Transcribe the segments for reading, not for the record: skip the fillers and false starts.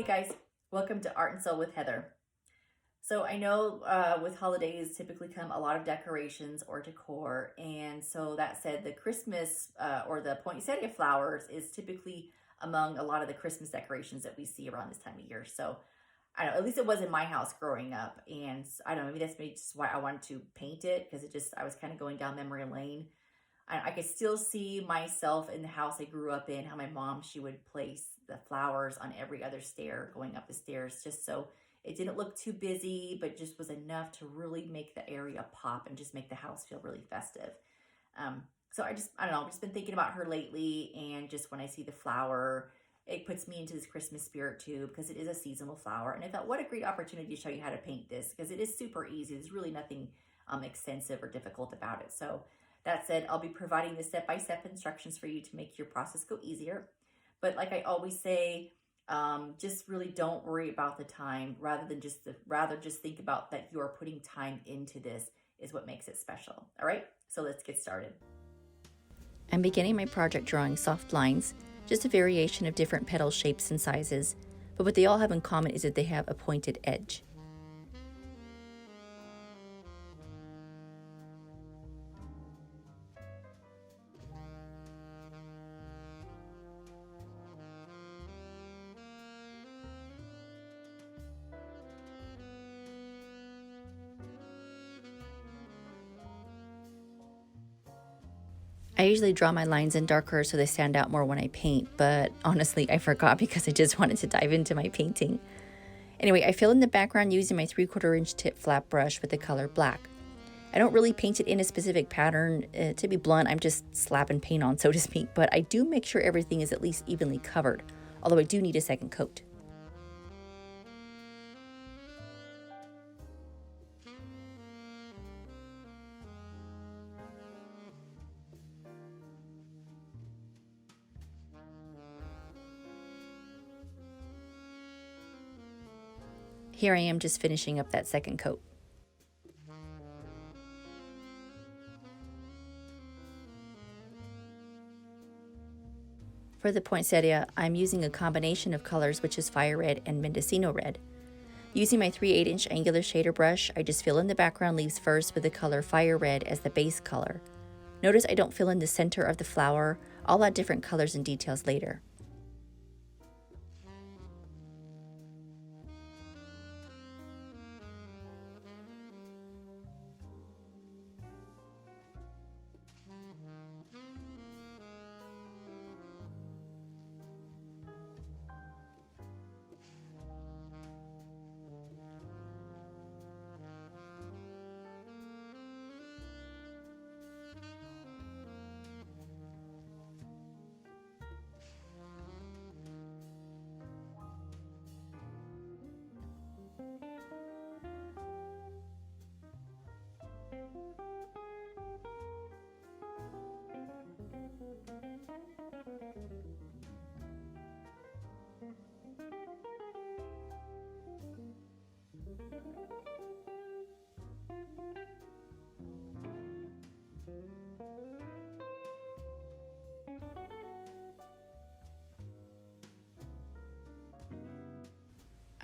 Hey guys, welcome to Art and Soul with Heather. So I know with holidays typically come a lot of decorations or decor, and so that said, the Christmas or the poinsettia flowers is typically among a lot of the Christmas decorations that we see around this time of year. So I don't know, at least it was in my house growing up, and I don't know, maybe that's maybe just why I wanted to paint it because I was kind of going down memory lane. I could still see myself in the house I grew up in, how my mom, she would place the flowers on every other stair going up the stairs just so it didn't look too busy, but just was enough to really make the area pop and just make the house feel really festive. Um, I don't know, I've just been thinking about her lately. And just when I see the flower, it puts me into this Christmas spirit too, because it is a seasonal flower. And I thought, what a great opportunity to show you how to paint this because it is super easy. There's really nothing extensive or difficult about it. So that said, I'll be providing the step-by-step instructions for you to make your process go easier. But like I always say, just really don't worry about the time. Rather just think about that you are putting time into this is what makes it special. All right, so let's get started. I'm beginning my project drawing soft lines, just a variation of different petal shapes and sizes, but what they all have in common is that they have a pointed edge. I usually draw my lines in darker so they stand out more when I paint, but honestly, I forgot because I just wanted to dive into my painting. Anyway, I fill in the background using my 3/4 inch tip flat brush with the color black. I don't really paint it in a specific pattern. To be blunt, I'm just slapping paint on, so to speak, but I do make sure everything is at least evenly covered, although I do need a second coat. Here I am just finishing up that second coat. For the poinsettia, I'm using a combination of colors, which is fire red and Mendocino red. Using my 3/8 inch angular shader brush, I just fill in the background leaves first with the color fire red as the base color. Notice I don't fill in the center of the flower. I'll add different colors and details later.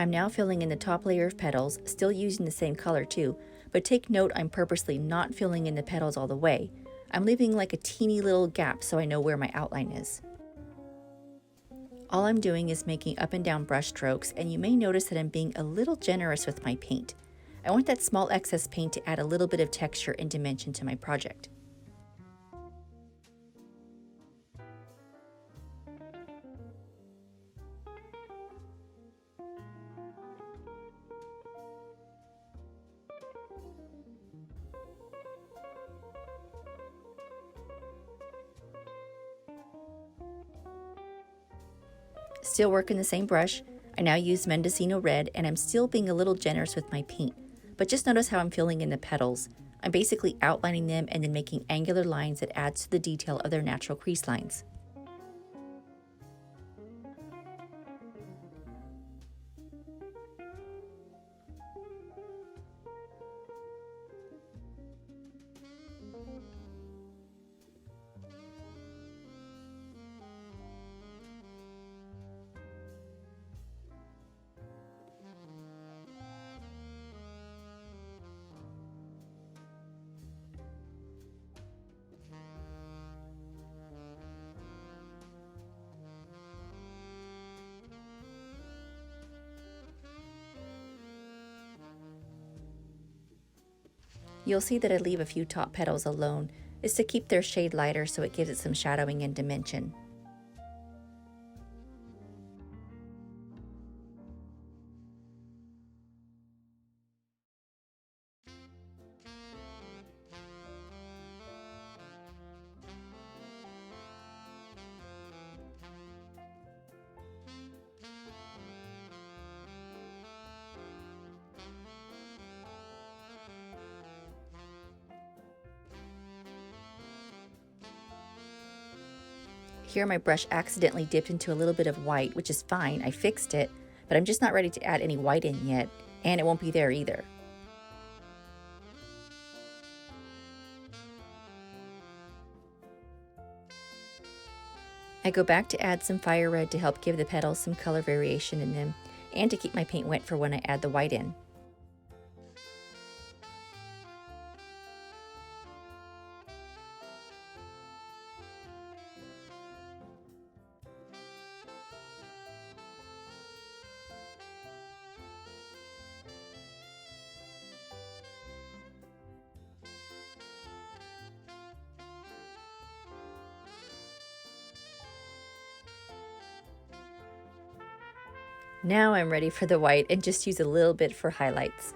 I'm now filling in the top layer of petals, still using the same color too, but take note I'm purposely not filling in the petals all the way. I'm leaving like a teeny little gap so I know where my outline is. All I'm doing is making up and down brush strokes, and you may notice that I'm being a little generous with my paint. I want that small excess paint to add a little bit of texture and dimension to my project. Still working the same brush, I now use Mendocino red, and I'm still being a little generous with my paint. But just notice how I'm filling in the petals. I'm basically outlining them and then making angular lines that adds to the detail of their natural crease lines. You'll see that I leave a few top petals alone. It's to keep their shade lighter so it gives it some shadowing and dimension. Here my brush accidentally dipped into a little bit of white, which is fine, I fixed it, but I'm just not ready to add any white in yet, and it won't be there either. I go back to add some fire red to help give the petals some color variation in them, and to keep my paint wet for when I add the white in. Now I'm ready for the white and just use a little bit for highlights.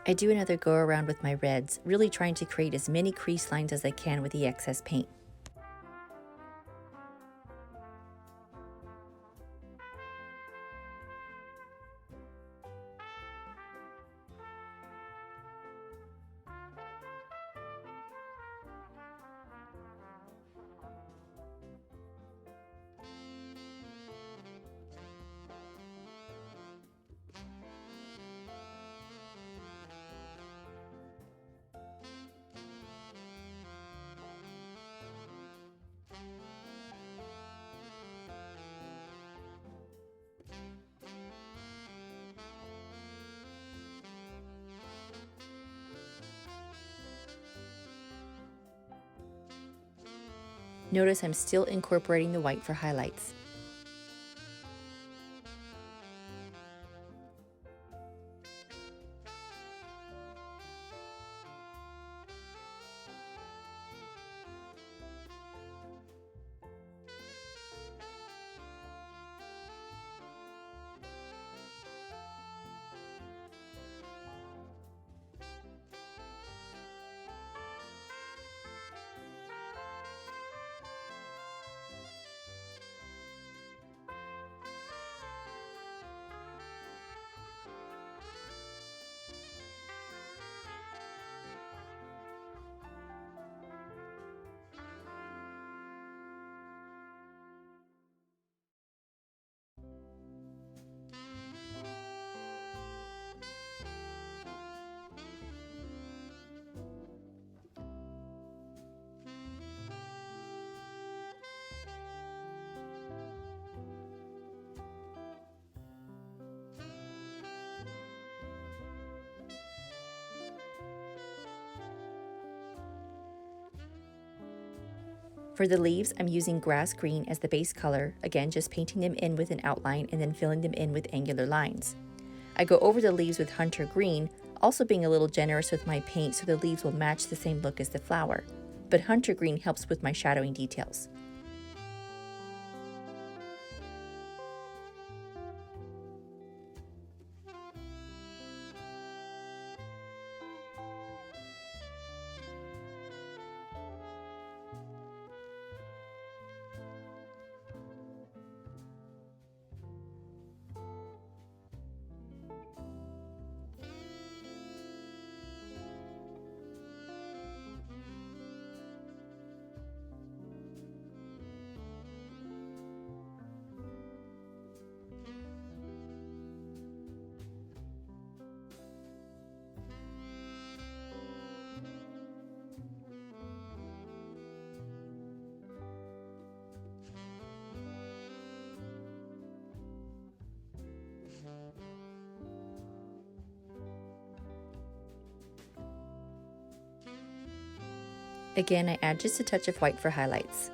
I do another go around with my reds, really trying to create as many crease lines as I can with the excess paint. Notice I'm still incorporating the white for highlights. For the leaves, I'm using grass green as the base color, again just painting them in with an outline and then filling them in with angular lines. I go over the leaves with hunter green, also being a little generous with my paint so the leaves will match the same look as the flower, but hunter green helps with my shadowing details. Again, I add just a touch of white for highlights.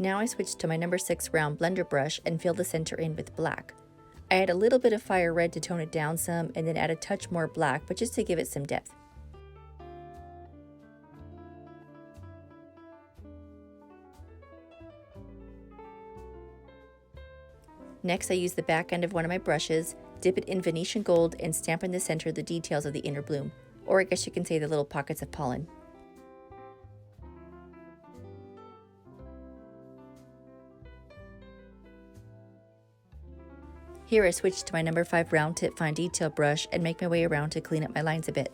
Now I switch to my number 6 round blender brush and fill the center in with black. I add a little bit of fire red to tone it down some, and then add a touch more black, but just to give it some depth. Next, I use the back end of one of my brushes, dip it in Venetian gold, and stamp in the center the details of the inner bloom, or I guess you can say the little pockets of pollen. Here I switch to my number 5 round tip fine detail brush and make my way around to clean up my lines a bit.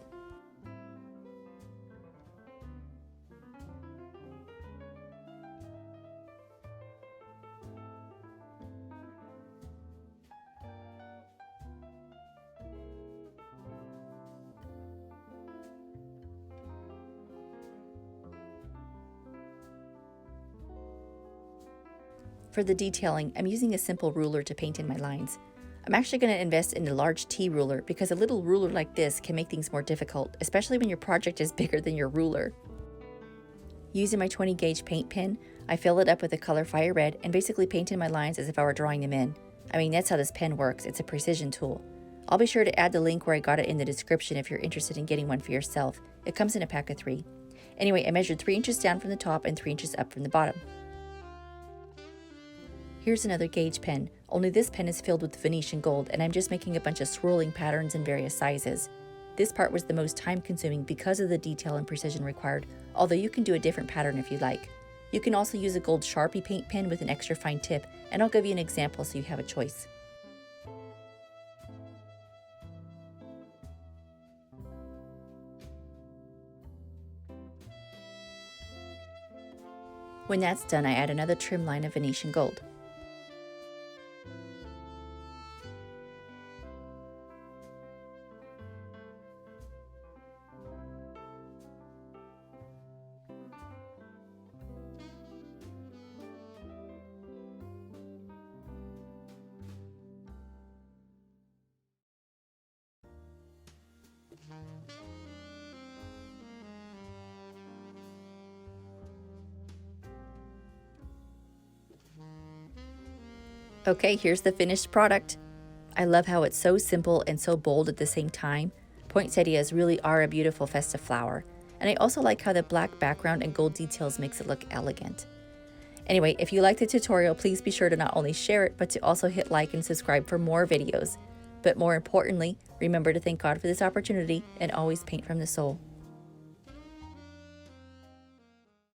For the detailing, I'm using a simple ruler to paint in my lines. I'm actually going to invest in a large T ruler because a little ruler like this can make things more difficult, especially when your project is bigger than your ruler. Using my 20 gauge paint pen, I fill it up with the color fire red and basically paint in my lines as if I were drawing them in. I mean, that's how this pen works. It's a precision tool. I'll be sure to add the link where I got it in the description if you're interested in getting one for yourself. It comes in a pack of 3. Anyway, I measured 3 inches down from the top and 3 inches up from the bottom. Here's another gauge pen, only this pen is filled with Venetian gold and I'm just making a bunch of swirling patterns in various sizes. This part was the most time consuming because of the detail and precision required, although you can do a different pattern if you like. You can also use a gold Sharpie paint pen with an extra fine tip, and I'll give you an example so you have a choice. When that's done, I add another trim line of Venetian gold. Okay, here's the finished product. I love how it's so simple and so bold at the same time. Poinsettias really are a beautiful festive flower. And I also like how the black background and gold details makes it look elegant. Anyway, if you liked the tutorial, please be sure to not only share it, but to also hit like and subscribe for more videos. But more importantly, remember to thank God for this opportunity and always paint from the soul.